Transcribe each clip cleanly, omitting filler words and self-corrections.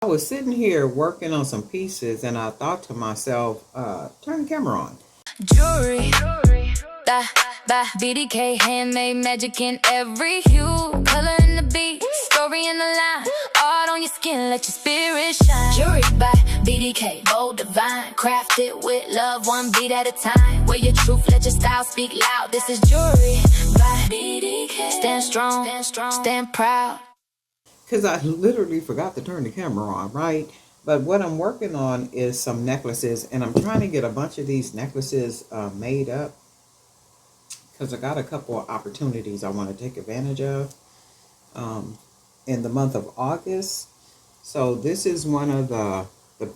I was sitting here working on some pieces and I thought to myself, turn the camera on. Jewelry, by BDK, handmade magic in every hue, color in the beat, story in the line, art on your skin, let your spirit shine. Jewelry by BDK, bold, divine, crafted with love, one beat at a time. Wear your truth, let your style speak loud. This is jewelry by BDK. Stand strong, stand proud. Because I literally forgot to turn the camera on, right? But what I'm working on is some necklaces, and I'm trying to get a bunch of these necklaces made up because I got a couple of opportunities I want to take advantage of um, in the month of August. So this is one of the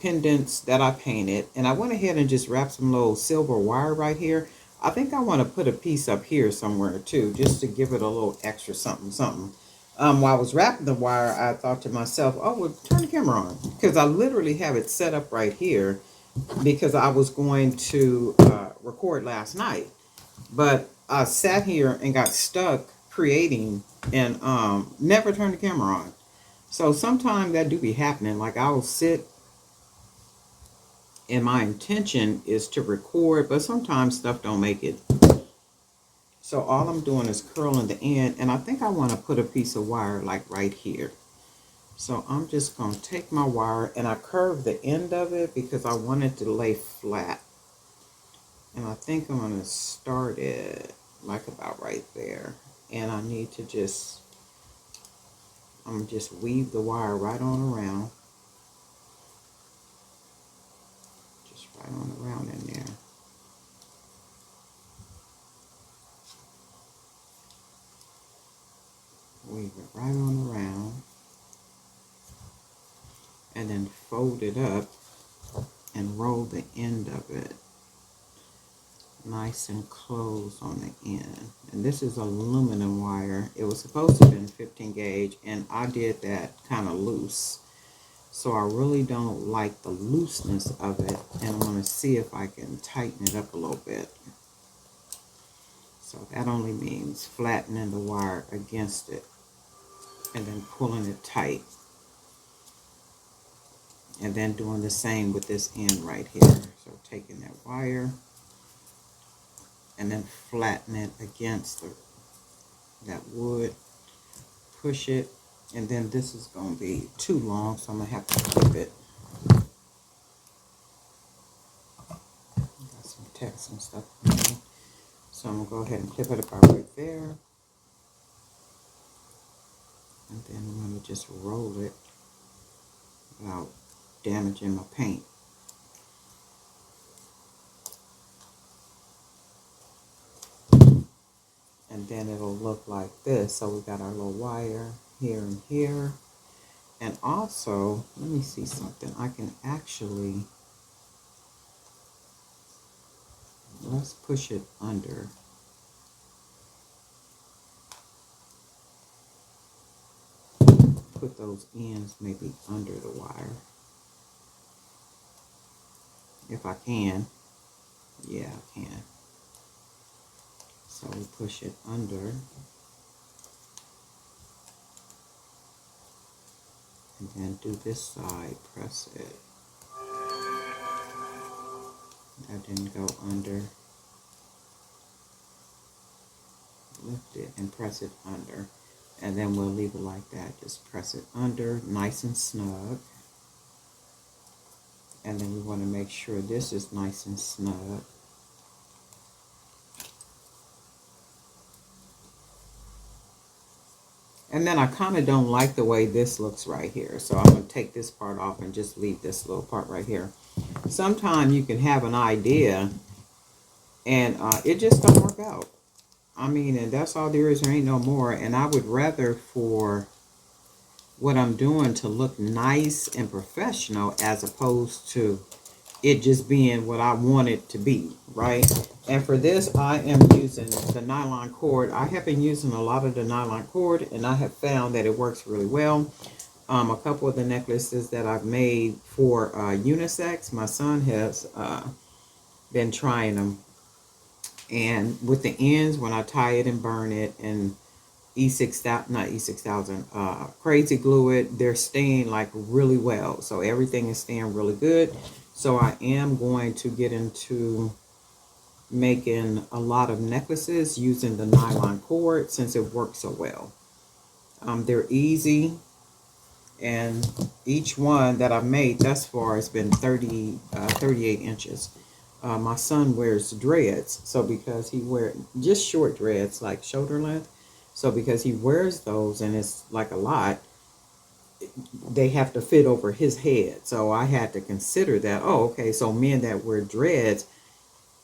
pendants that I painted, and I went ahead and just wrapped some little silver wire right here. I think I want to put a piece up here somewhere too, just to give it a little extra something, something. While I was wrapping the wire, I thought to myself, oh, well, turn the camera on. Because I literally have it set up right here because I was going to record last night. But I sat here and got stuck creating and never turned the camera on. So sometimes that do be happening. Like I'll sit and my intention is to record, but sometimes stuff don't make it. So all I'm doing is curling the end, and I think I want to put a piece of wire like right here. So I'm just going to take my wire and I curve the end of it because I want it to lay flat. And I think I'm going to start it like about right there. And I need to I'm going to just weave the wire right on around. Just right on around in there. Weave it right on around. And then fold it up and roll the end of it nice and close on the end. And this is aluminum wire. It was supposed to have been 15 gauge, and I did that kind of loose. So I really don't like the looseness of it, and I'm going to see if I can tighten it up a little bit. So that only means flattening the wire against it and then pulling it tight. And then doing the same with this end right here. So taking that wire and then flatten it against that wood, push it, and then this is going to be too long, so I'm going to have to clip it. Got some text and stuff on me. So I'm going to go ahead and clip it about right there. And then I'm going to just roll it without damaging my paint. And then it'll look like this. So we got our little wire here and here. And also, let me see something. I can actually, let's push it under. Put those ends maybe under the wire. If I can. Yeah, I can. So we push it under. And then do this side, press it. That didn't go under. Lift it and press it under. And then we'll leave it like that. Just press it under, nice and snug. And then we want to make sure this is nice and snug. And then I kind of don't like the way this looks right here. So I'm going to take this part off and just leave this little part right here. Sometimes you can have an idea and it just don't work out. I mean, and that's all there is. There ain't no more. And I would rather for what I'm doing to look nice and professional as opposed to it just being what I want it to be, right? And for this, I am using the nylon cord. I have been using a lot of the nylon cord, and I have found that it works really well. A couple of the necklaces that I've made for unisex, my son has been trying them. And with the ends, when I tie it and burn it and E6000, not E6000, Crazy Glue It. They're staying like really well. So everything is staying really good. So I am going to get into making a lot of necklaces using the nylon cord since it works so well. They're easy, and each one that I've made thus far has been 38 inches. My son wears dreads, so because he wears just short dreads, like shoulder length, so because he wears those and it's like a lot, they have to fit over his head. So I had to consider that, oh, okay, so men that wear dreads,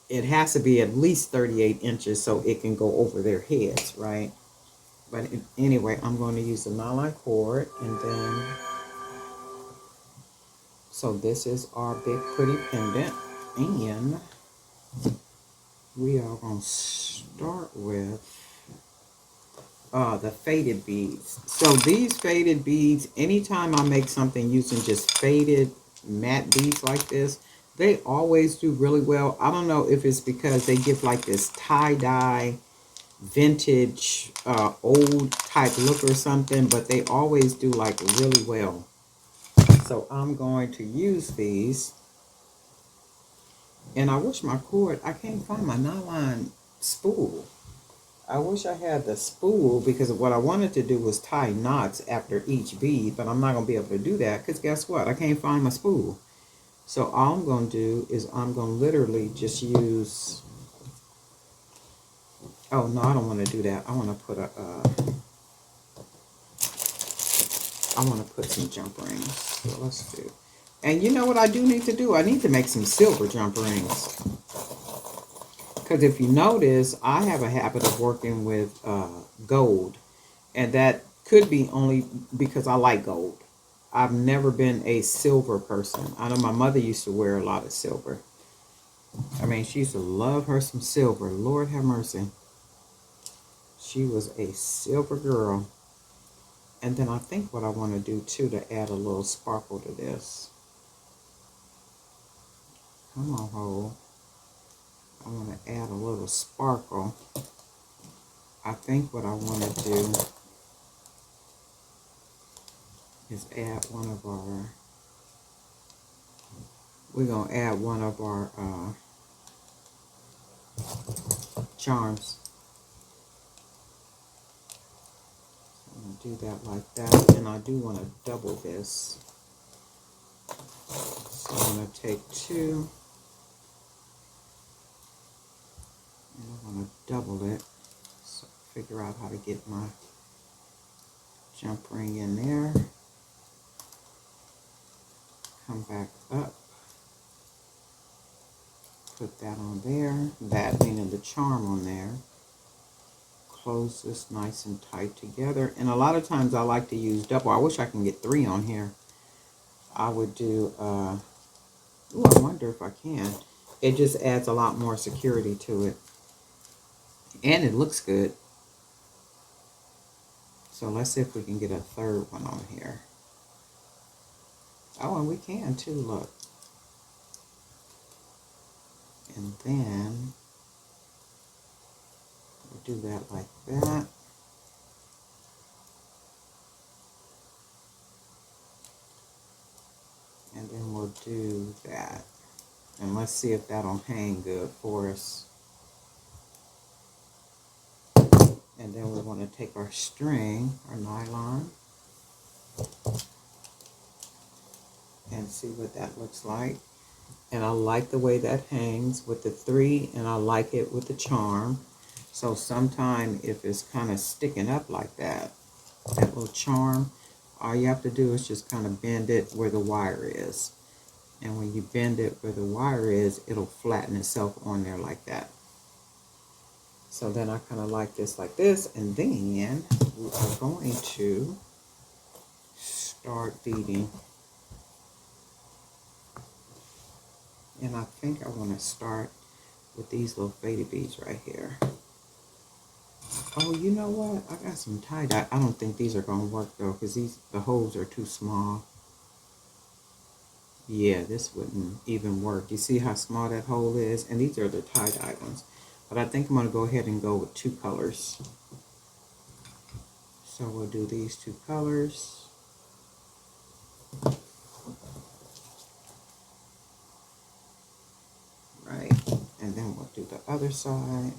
it has to be at least 38 inches so it can go over their heads, right? But anyway, I'm going to use the nylon cord, and then, so this is our big pretty pendant, and we are going to start with the faded beads. So these faded beads, anytime I make something using just faded matte beads like this, they always do really well. I don't know if it's because they give like this tie-dye vintage old type look or something, but they always do like really well. So I'm going to use these, and I wish my cord, I can't find my nylon spool. I wish I had the spool, because what I wanted to do was tie knots after each bead, but I'm not going to be able to do that because guess what? I can't find my spool. So all I'm going to do is I'm going to literally just use, oh no, I don't want to do that. I want to put I want to put some jump rings. So let's do, and you know what I do need to do? I need to make some silver jump rings. Because if you notice, I have a habit of working with gold. And that could be only because I like gold. I've never been a silver person. I know my mother used to wear a lot of silver. I mean, she used to love her some silver. Lord have mercy. She was a silver girl. And then I think what I want to do too to add a little sparkle to this. Come on, Ho. I want to add a little sparkle. I think what I want to do is add one of our, we're going to add one of our charms. So I'm going to do that like that, and I do want to double this. So I'm going to take two, and I'm going to double it. So figure out how to get my jump ring in there. Come back up. Put that on there. That meaning the charm on there. Close this nice and tight together. And a lot of times I like to use double. I wish I can get 3 on here. I would do, ooh, I wonder if I can. It just adds a lot more security to it. And it looks good. So let's see if we can get a 3rd one on here. Oh, and we can too, look. And then we'll do that like that. And then we'll do that. And let's see if that'll hang good for us. And then we want to take our string, our nylon, and see what that looks like. And I like the way that hangs with the 3, and I like it with the charm. So sometime if it's kind of sticking up like that, that little charm, all you have to do is just kind of bend it where the wire is. And when you bend it where the wire is, it'll flatten itself on there like that. So then I kind of like this like this, and then we are going to start beading. And I think I want to start with these little faded beads right here. Oh, you know what? I got some tie-dye. I don't think these are going to work though, because the holes are too small. Yeah, this wouldn't even work. You see how small that hole is? And these are the tie-dye ones. But I think I'm going to go ahead and go with 2 colors. So we'll do these two colors. Right, and then we'll do the other side.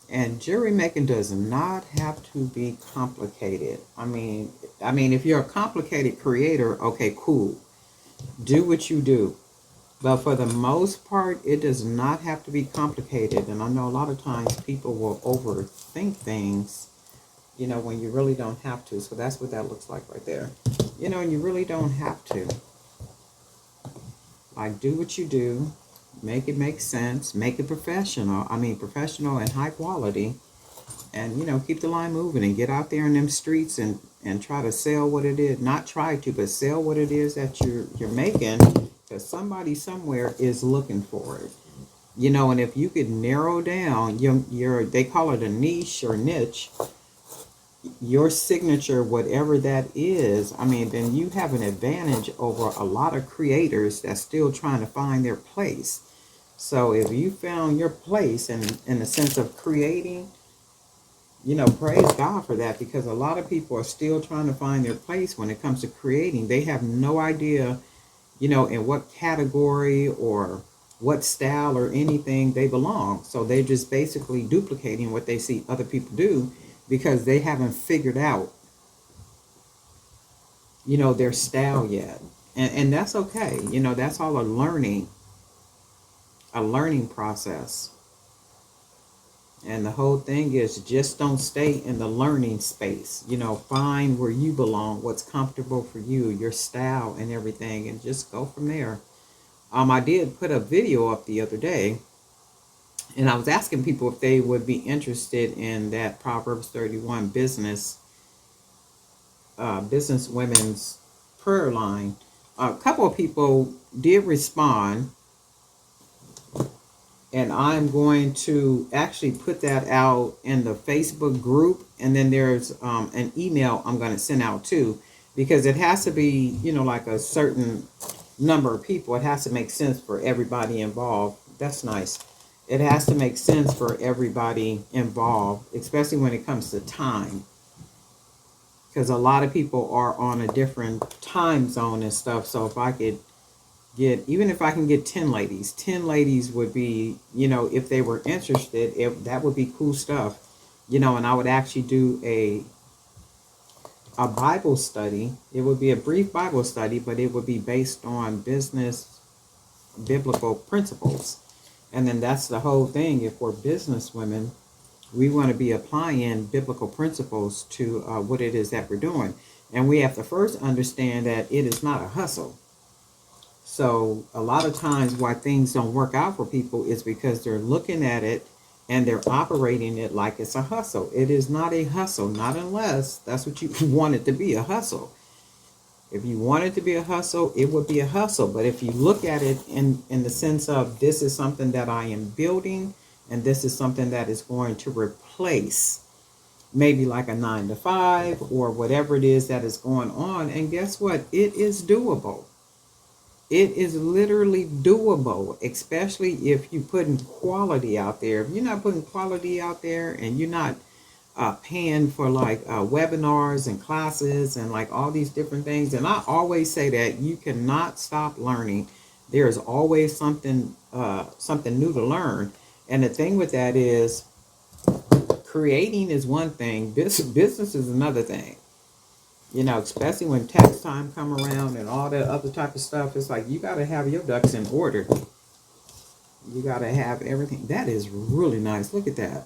And jewelry making does not have to be complicated. I mean, if you're a complicated creator, okay, cool. Do what you do. But for the most part, it does not have to be complicated. And I know a lot of times people will overthink things, when you really don't have to. So that's what that looks like right there. And you really don't have to. Like, do what you do. Make it make sense. Make it professional. Professional and high quality. And, keep the line moving and get out there in them streets and try to sell what it is. Not try to, but sell what it is that you're making. Because somebody somewhere is looking for it. And if you could narrow down your they call it a niche or niche, your signature, whatever that is, then you have an advantage over a lot of creators that's still trying to find their place. So if you found your place in the sense of creating, praise God for that, because a lot of people are still trying to find their place when it comes to creating. They have no idea, in what category or what style or anything they belong. So they're just basically duplicating what they see other people do because they haven't figured out, their style yet. And that's okay. That's all a learning process. And the whole thing is just don't stay in the learning space. Find where you belong, what's comfortable for you, your style and everything, and just go from there. I did put a video up the other day, and I was asking people if they would be interested in that Proverbs 31 business women's prayer line. A couple of people did respond, and I'm going to actually put that out in the Facebook group, and then there's an email I'm going to send out too, because it has to be, like a certain number of people. It has to make sense for everybody involved. That's nice. It has to make sense for everybody involved, especially when it comes to time, because a lot of people are on a different time zone and stuff. So if I could even if I can get 10 ladies would be, if they were interested, that would be cool stuff, and I would actually do a Bible study. It would be a brief Bible study, but it would be based on business biblical principles. And then that's the whole thing. If we're business women, we want to be applying biblical principles to what it is that we're doing. And we have to first understand that it is not a hustle. So a lot of times why things don't work out for people is because they're looking at it and they're operating it like it's a hustle. It is not a hustle, not unless that's what you want it to be, a hustle. If you want it to be a hustle, it would be a hustle. But if you look at it in the sense of this is something that I am building and this is something that is going to replace maybe like a 9-to-5 or whatever it is that is going on, and guess what? It is doable. It is literally doable, especially if you're putting quality out there. If you're not putting quality out there and you're not paying for like webinars and classes and like all these different things, and I always say that you cannot stop learning. There is always something new to learn. And the thing with that is creating is one thing, business is another thing. Especially when tax time come around and all that other type of stuff, it's like you got to have your ducks in order. You got to have everything. That is really nice. Look at that.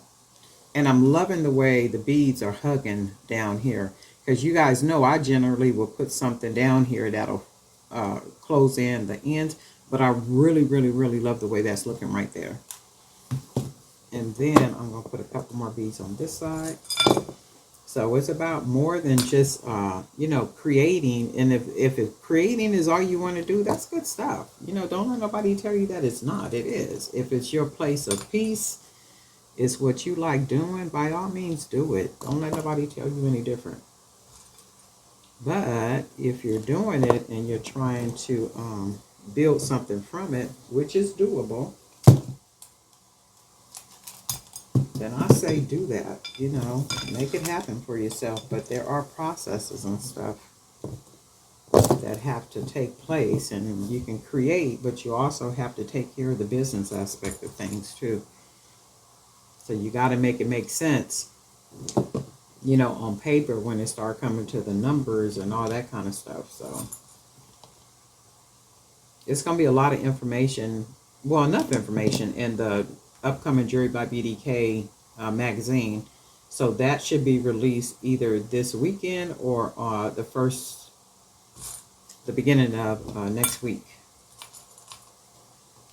And I'm loving the way the beads are hugging down here. Because you guys know I generally will put something down here that'll close in the ends. But I really, really, really love the way that's looking right there. And then I'm going to put a couple more beads on this side. So it's about more than just, creating. And if creating is all you want to do, that's good stuff. Don't let nobody tell you that it's not. It is. If it's your place of peace, it's what you like doing, by all means do it. Don't let nobody tell you any different. But if you're doing it and you're trying to build something from it, which is doable, then I say do that, you know, make it happen for yourself. But there are processes and stuff that have to take place, and you can create, but you also have to take care of the business aspect of things too. So you got to make it make sense, you know, on paper when it start coming to the numbers and all that kind of stuff. So it's going to be a lot of information, well, enough information in the upcoming Jury by BDK magazine. So that should be released either this weekend or the beginning of next week.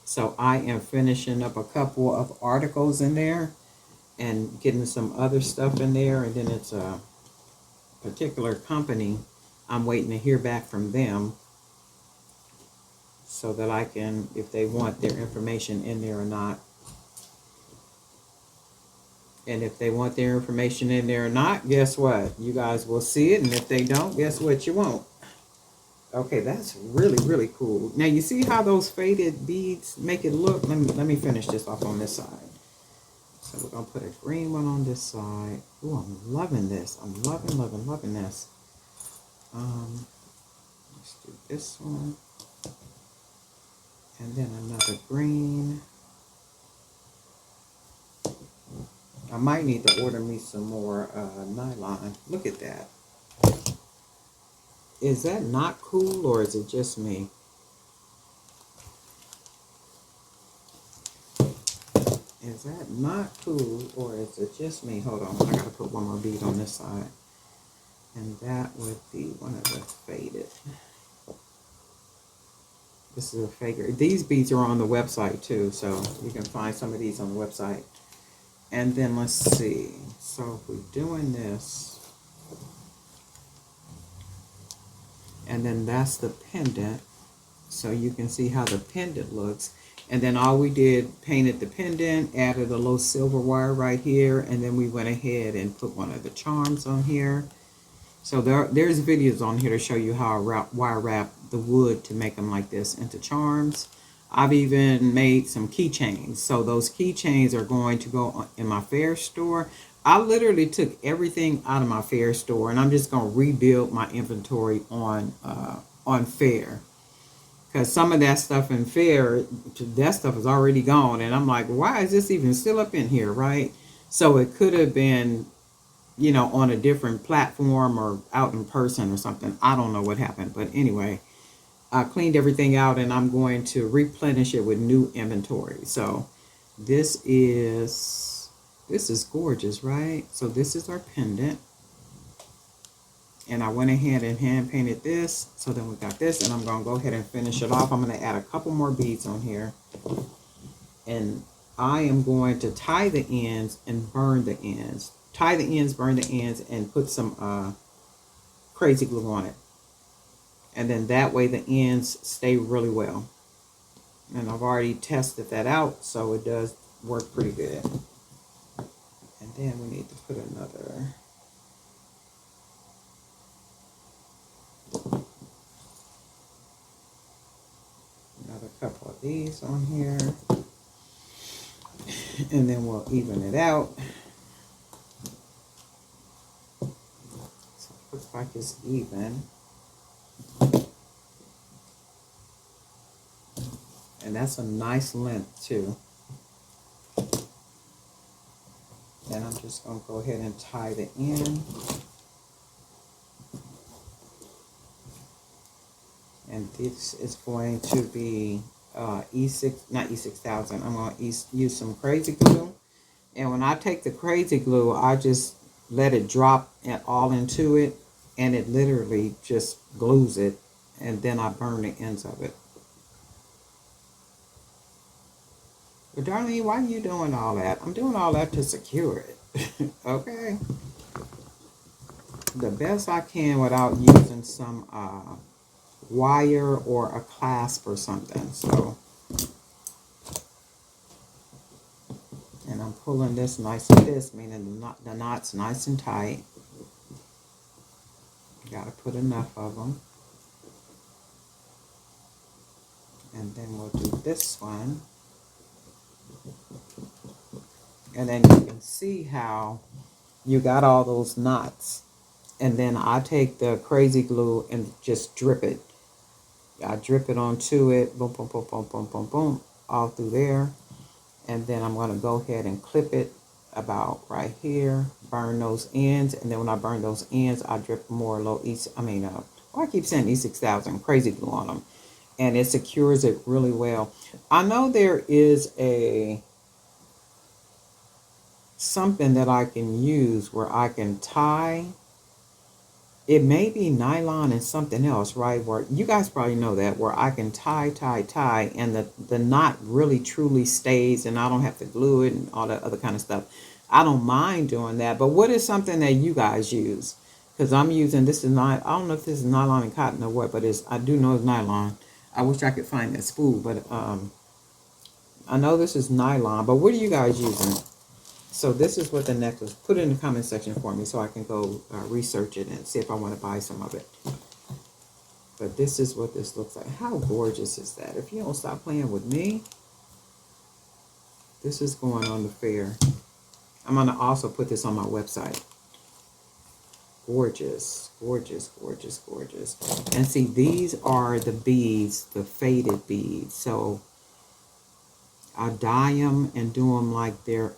So I am finishing up a couple of articles in there and getting some other stuff in there. And then it's a particular company. I'm waiting to hear back from them so that I can, if they want their information in there or not. And if they want their information in there or not, guess what? You guys will see it. And if they don't, guess what? You won't. Okay, that's really, really cool. Now, you see how those faded beads make it look? Let me finish this off on this side. So we're going to put a green one on this side. Ooh, I'm loving this. I'm loving, loving, loving this. Let's do this one. And then another green. I might need to order me some more nylon. Look at that. Is that not cool, or is it just me? Is that not cool, or is it just me? Hold on, I gotta put one more bead on this side. And that would be one of the faded. This is a faker. These beads are on the website too, so you can find some of these on the website. And then let's see. So if we're doing this, and then that's the pendant, so you can see how the pendant looks. And then all we did, painted the pendant, added a little silver wire right here, and then we went ahead and put one of the charms on here. So there's videos on here to show you how I wire wrap the wood to make them like this into charms. I've even made some keychains. So those keychains are going to go in my fair store. I literally took everything out of my fair store, and I'm just going to rebuild my inventory on fair. Because some of that stuff in fair, that stuff is already gone. And I'm like, why is this even still up in here, right? So it could have been, you know, on a different platform or out in person or something. I don't know what happened. But anyway, I cleaned everything out, and I'm going to replenish it with new inventory. So this is gorgeous, right? So this is our pendant. And I went ahead and hand painted this. So then we got this, and I'm going to go ahead and finish it off. I'm going to add a couple more beads on here. And I am going to tie the ends and burn the ends. Tie the ends, burn the ends, and put some crazy glue on it. And then that way the ends stay really well. And I've already tested that out, so it does work pretty good. And then we need to put another couple of these on here, and then we'll even it out. So it looks like it's even, and that's a nice length too. Then I'm just going to go ahead and tie the end. And this is going to be E6, not E6000. I'm going to use some crazy glue. And when I take the crazy glue, I just let it drop all into it. And it literally just glues it. And then I burn the ends of it. But Darlene, why are you doing all that? I'm doing all that to secure it. Okay. The best I can without using some wire or a clasp or something. So, and I'm pulling this nice like this, meaning the knot's nice and tight. Got to put enough of them. And then we'll do this one. And then you can see how you got all those knots. And then I take the crazy glue and just drip it. I drip it onto it, boom, boom, boom, boom, boom, boom, boom, all through there. And then I'm going to go ahead and clip it about right here, burn those ends. And then when I burn those ends, I drip more low I keep saying E6000 crazy glue on them. And it secures it really well. I know there is something that I can use where I can tie. It may be nylon and something else, right? Where you guys probably know that, where I can tie, and the knot really truly stays, and I don't have to glue it and all that other kind of stuff. I don't mind doing that. But what is something that you guys use? Because I'm using, this is not, I don't know if this is nylon and cotton or what, but I do know it's nylon. I wish I could find that spool, but I know this is nylon. But what are you guys using? So this is what the necklace, put it in the comment section for me so I can go research it and see if I want to buy some of it. But this is what this looks like. How gorgeous is that? If you don't stop playing with me, this is going on the fair. I'm going to also put this on my website. Gorgeous, gorgeous, gorgeous, gorgeous. And see, these are the beads, the faded beads. So I dye them and do them like they're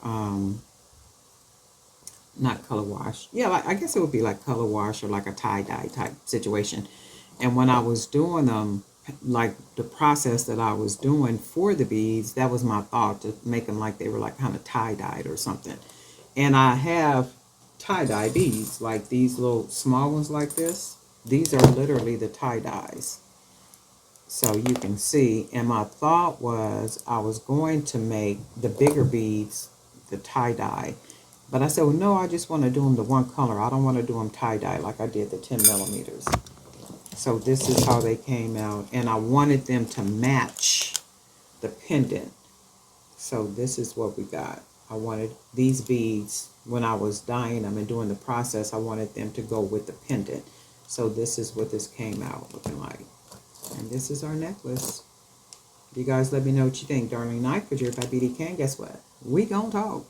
not color wash. Yeah, like, I guess it would be like color wash or like a tie-dye type situation. And when I was doing them, like the process that I was doing for the beads, that was my thought, to make them like they were like kind of tie-dyed or something. And I have tie-dye beads, like these little small ones like this. These are literally the tie-dyes. So you can see, and my thought was I was going to make the bigger beads the tie-dye. But I said, well, no, I just want to do them the one color. I don't want to do them tie-dye like I did the 10 millimeters. So this is how they came out. And I wanted them to match the pendant. So this is what we got. I wanted these beads, when I was dyeing them and doing the process, I wanted them to go with the pendant. So this is what this came out looking like. And this is our necklace. You guys let me know what you think. Darling Night, produced by BDK. And guess what? We gonna talk.